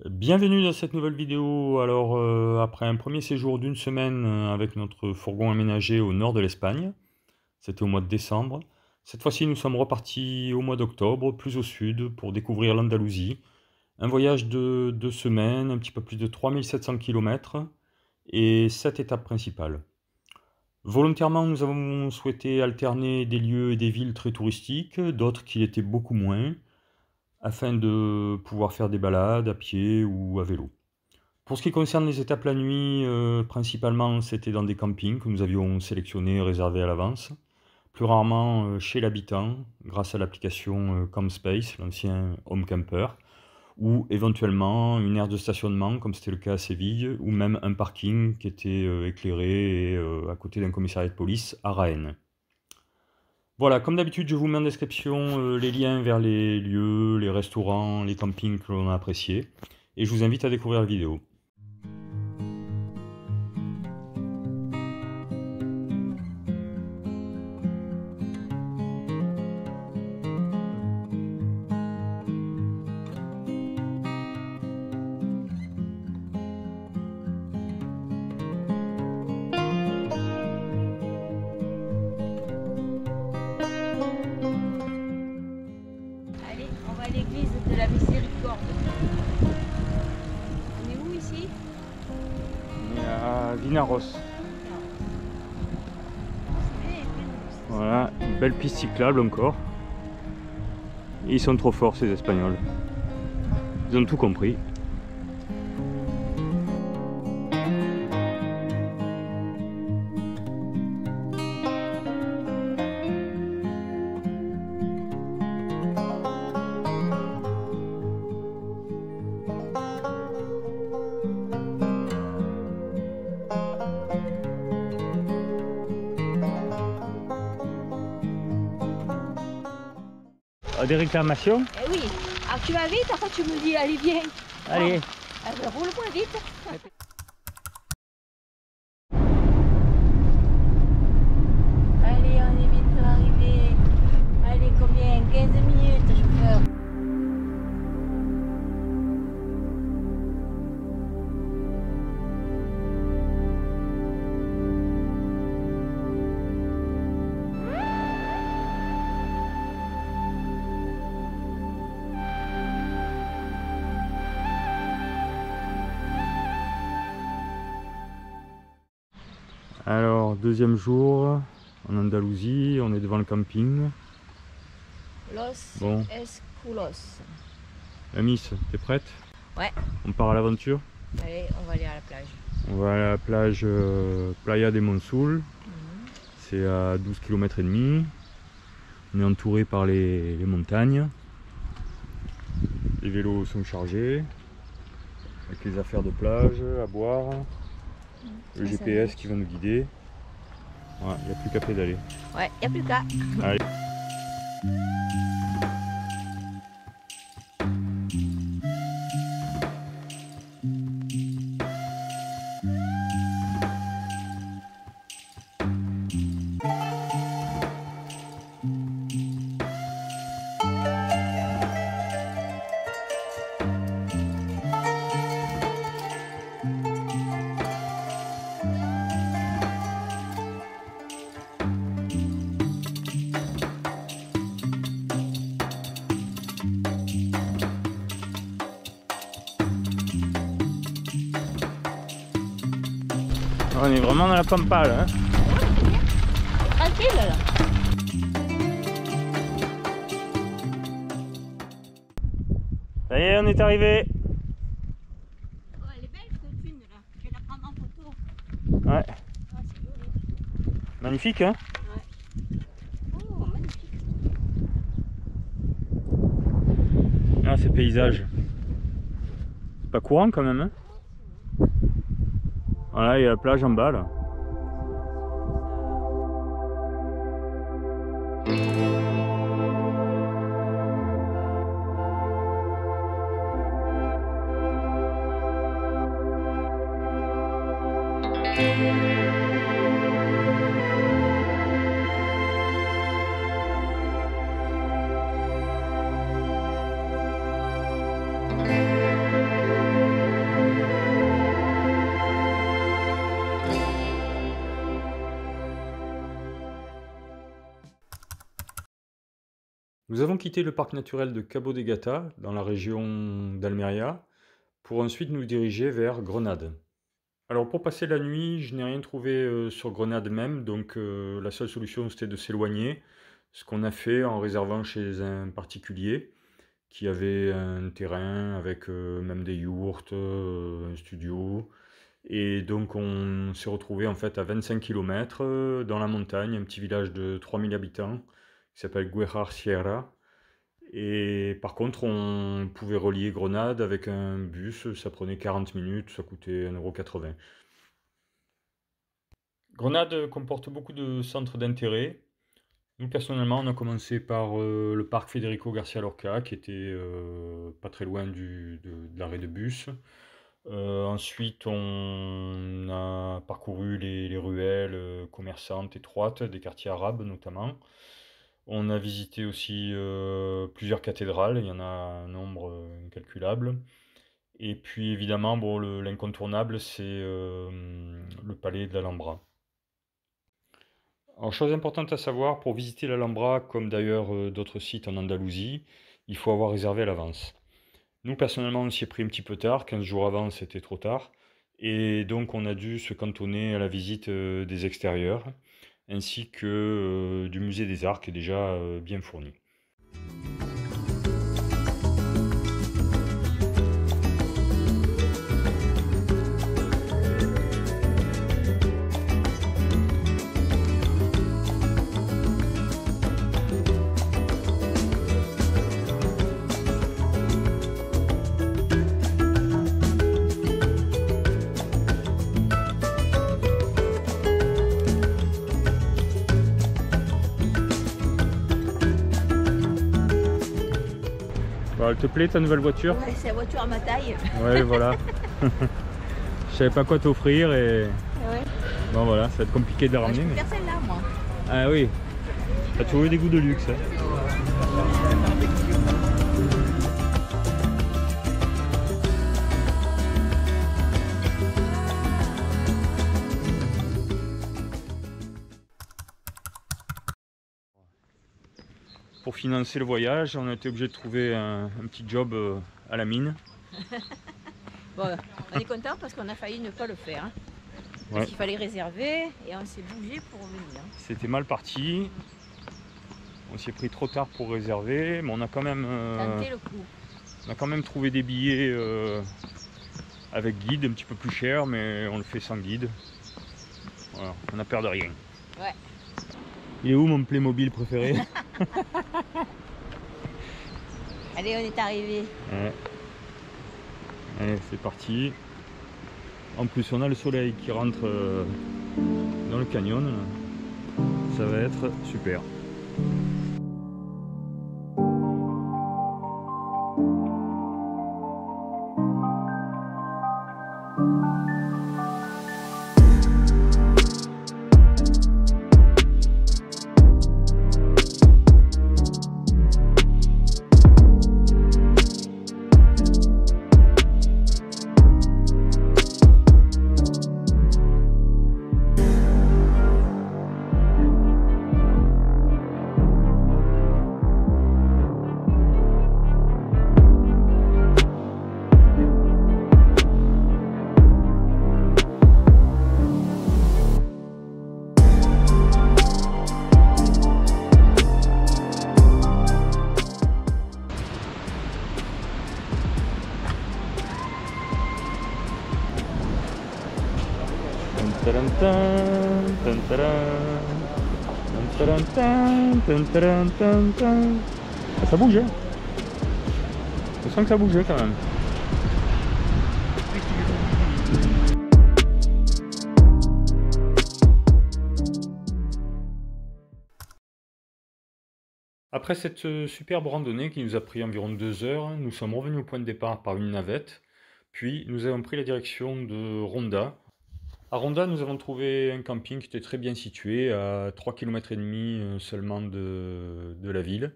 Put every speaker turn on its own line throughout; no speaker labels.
Bienvenue dans cette nouvelle vidéo. Alors, après un premier séjour d'une semaine avec notre fourgon aménagé au nord de l'Espagne, c'était au mois de décembre. Cette fois-ci, nous sommes repartis au mois d'octobre, plus au sud, pour découvrir l'Andalousie. Un voyage de 2 semaines, un petit peu plus de 3700 km et 7 étapes principales. Volontairement, nous avons souhaité alterner des lieux et des villes très touristiques, d'autres qui l'étaient beaucoup moins, afin de pouvoir faire des balades à pied ou à vélo. Pour ce qui concerne les étapes la nuit, principalement c'était dans des campings que nous avions sélectionnés et réservés à l'avance. Plus rarement chez l'habitant, grâce à l'application CampSpace, l'ancien Home Camper, ou éventuellement une aire de stationnement, comme c'était le cas à Séville, ou même un parking qui était éclairé et à côté d'un commissariat de police à Raenne. Voilà, comme d'habitude, je vous mets en description les liens vers les lieux, les restaurants, les campings que l'on a appréciés, et je vous invite à découvrir la vidéo.
Allez, on va à l'église de la Miséricorde. On est où ici?
On est à Vinaros. Voilà, une belle piste cyclable encore. Et ils sont trop forts ces Espagnols. Ils ont tout compris. Des réclamations?
Eh oui, alors tu vas vite, après tu me dis allez viens.
Allez.
Roule-moi vite. Allez, on est vite arrivé. Allez, combien? 15 minutes, chauffeur.
Alors, deuxième jour en Andalousie, on est devant le camping.
Los
Bon.
Esculos.
Amis, t'es prête?
Ouais.
On part à l'aventure?
Allez, on va aller à la plage.
On va à la plage Playa de Monsul. C'est à 12 km et demi. On est entouré par les montagnes. Les vélos sont chargés. Avec les affaires de plage à boire. Le GPS qui va nous guider. Voilà, il n'y a plus qu'à pédaler.
Ouais, il n'y a plus qu'à.
Allez. On est vraiment dans la pampa là. Hein.
Tranquille là.
Ça y est, on est arrivé.
Oh, elle est belle cette thune là. Je vais la prendre en photo.
Ouais.
Ah, c'est joli.
Magnifique hein.
Ouais. Oh, magnifique.
Ah, ces paysages. C'est pas courant quand même hein. Voilà, il y a la plage en bas là. Nous avons quitté le parc naturel de Cabo de Gata, dans la région d'Almeria, pour ensuite nous diriger vers Grenade. Alors pour passer la nuit, je n'ai rien trouvé sur Grenade même, donc la seule solution c'était de s'éloigner, ce qu'on a fait en réservant chez un particulier qui avait un terrain avec même des yourtes, un studio. Et donc on s'est retrouvé en fait à 25 km dans la montagne, un petit village de 3000 habitants qui s'appelle Guejar Sierra. Et par contre, on pouvait relier Grenade avec un bus, ça prenait 40 minutes, ça coûtait 1,80 €. Grenade comporte beaucoup de centres d'intérêt. Nous, personnellement, on a commencé par le parc Federico Garcia Lorca, qui était pas très loin de l'arrêt de bus. Ensuite, on a parcouru les ruelles commerçantes étroites des quartiers arabes notamment. On a visité aussi plusieurs cathédrales, il y en a un nombre incalculable. Et puis évidemment, bon, l'incontournable, c'est le palais de l'Alhambra. Alors, chose importante à savoir, pour visiter l'Alhambra, comme d'ailleurs d'autres sites en Andalousie, il faut avoir réservé à l'avance. Nous, personnellement, on s'y est pris un petit peu tard, 15 jours avant, c'était trop tard. Et donc, on a dû se cantonner à la visite des extérieurs, ainsi que du musée des Arts, qui est déjà bien fourni. Bon, elle te plaît ta nouvelle voiture?
Ouais, c'est la voiture à ma taille.
Ouais, voilà. Je savais pas quoi t'offrir et
Ouais.
bon voilà, ça va être compliqué de la
Moi, je
ramener. Mais...
préfère celle-là, moi.
Ah oui, t'as toujours eu des goûts de luxe. Hein. Pour financer le voyage, on a été obligé de trouver un petit job à la mine.
Bon, on est content parce qu'on a failli ne pas le faire. Hein.
Ouais.
Parce qu'il fallait réserver et on s'est bougé pour venir.
C'était mal parti. On s'y est pris trop tard pour réserver, mais on a quand même,
Tenter le coup.
on a quand même trouvé des billets avec guide, un petit peu plus cher, mais on le fait sans guide. Voilà, on a peur de rien.
Ouais.
Il est où mon Playmobil préféré?
Allez, on est arrivé.
Ouais. Allez, c'est parti. En plus, on a le soleil qui rentre dans le canyon. Ça va être super. Ça bouge, hein. Je sens que ça bouge quand même. Après cette superbe randonnée qui nous a pris environ 2 heures, nous sommes revenus au point de départ par une navette, puis nous avons pris la direction de Ronda. À Ronda, nous avons trouvé un camping qui était très bien situé, à 3,5 km seulement de la ville,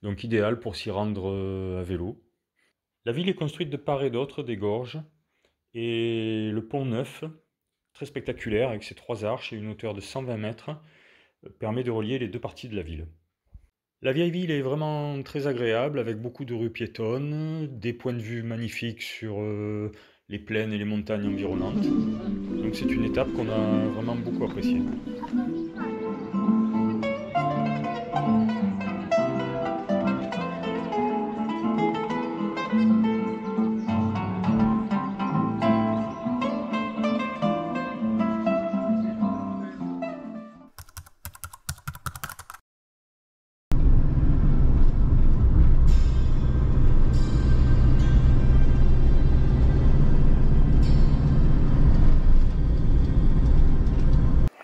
donc idéal pour s'y rendre à vélo. La ville est construite de part et d'autre des gorges, et le pont neuf, très spectaculaire avec ses 3 arches et une hauteur de 120 mètres, permet de relier les deux parties de la ville. La vieille ville est vraiment très agréable avec beaucoup de rues piétonnes, des points de vue magnifiques sur les plaines et les montagnes environnantes. Donc c'est une étape qu'on a vraiment beaucoup appréciée.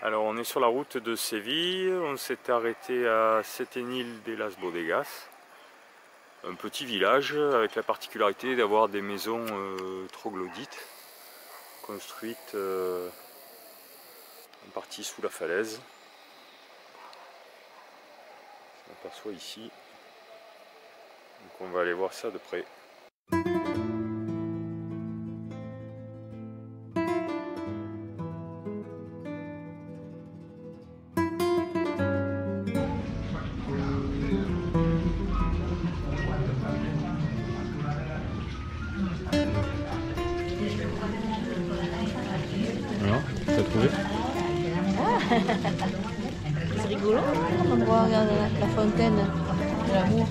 Alors on est sur la route de Séville, on s'est arrêté à Setenil de las Bodegas, un petit village avec la particularité d'avoir des maisons troglodytes construites en partie sous la falaise. On aperçoit ici, donc on va aller voir ça de près. Alors, t'as trouvé?
C'est rigolo, on endroit, regarde la fontaine de l'amour.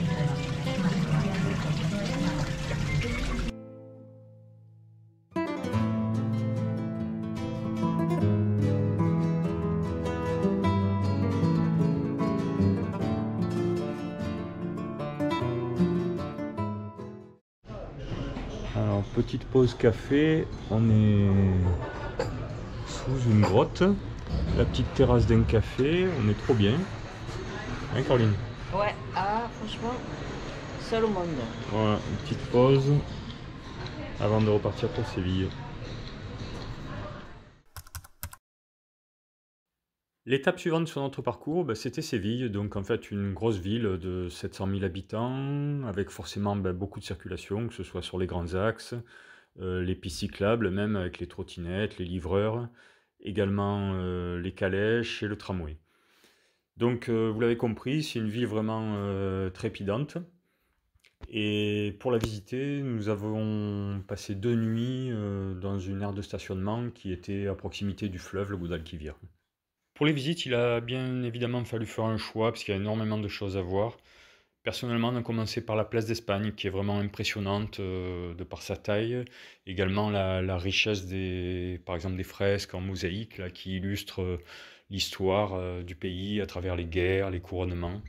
Alors, petite pause café, on est sous une grotte, la petite terrasse d'un café, on est trop bien. Hein Caroline?
Ouais, ah franchement, seul au monde.
Voilà, une petite pause avant de repartir pour Séville. L'étape suivante sur notre parcours, c'était Séville, donc en fait une grosse ville de 700 000 habitants, avec forcément beaucoup de circulation, que ce soit sur les grands axes, les pistes cyclables, même avec les trottinettes, les livreurs, également les calèches et le tramway. Donc vous l'avez compris, c'est une ville vraiment trépidante. Et pour la visiter, nous avons passé 2 nuits dans une aire de stationnement qui était à proximité du fleuve, le Guadalquivir. Pour les visites, il a bien évidemment fallu faire un choix parce qu'il y a énormément de choses à voir. Personnellement, on a commencé par la place d'Espagne qui est vraiment impressionnante de par sa taille. Également la richesse par exemple des fresques en mosaïque là, qui illustrent l'histoire du pays à travers les guerres, les couronnements.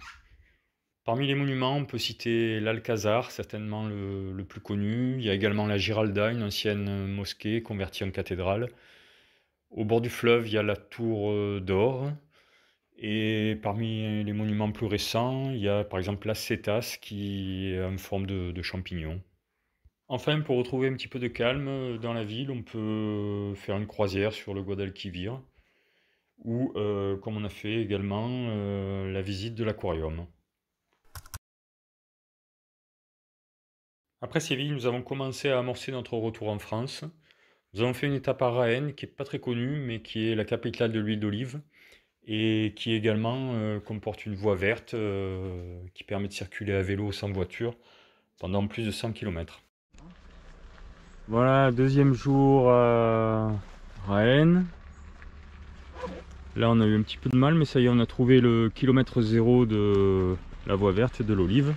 Parmi les monuments, on peut citer l'Alcazar, certainement le plus connu. Il y a également la Giralda, une ancienne mosquée convertie en cathédrale. Au bord du fleuve, il y a la tour d'or. Et parmi les monuments plus récents, il y a par exemple la Cetas qui est en forme de champignon. Enfin, pour retrouver un petit peu de calme dans la ville, on peut faire une croisière sur le Guadalquivir ou, comme on a fait également, la visite de l'aquarium. Après Séville, nous avons commencé à amorcer notre retour en France. Nous avons fait une étape à Raenne, qui n'est pas très connue, mais qui est la capitale de l'huile d'olive, et qui également comporte une voie verte qui permet de circuler à vélo sans voiture pendant plus de 100 km. Voilà, deuxième jour à Raenne. Là, on a eu un petit peu de mal, mais ça y est, on a trouvé le kilomètre zéro de la voie verte de l'olive.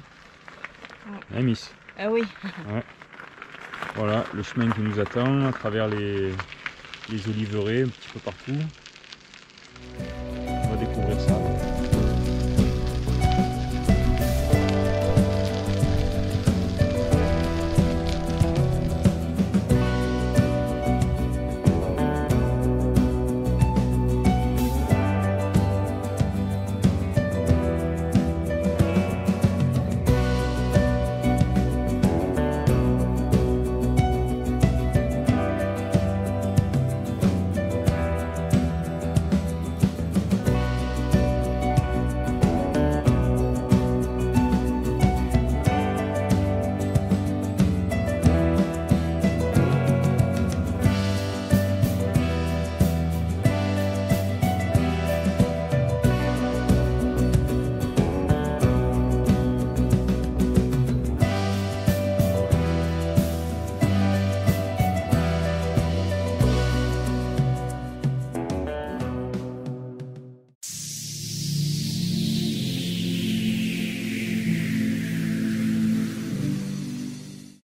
Hein, Miss?
Ah oui.
Ouais. Voilà le chemin qui nous attend à travers les oliveraies un petit peu partout.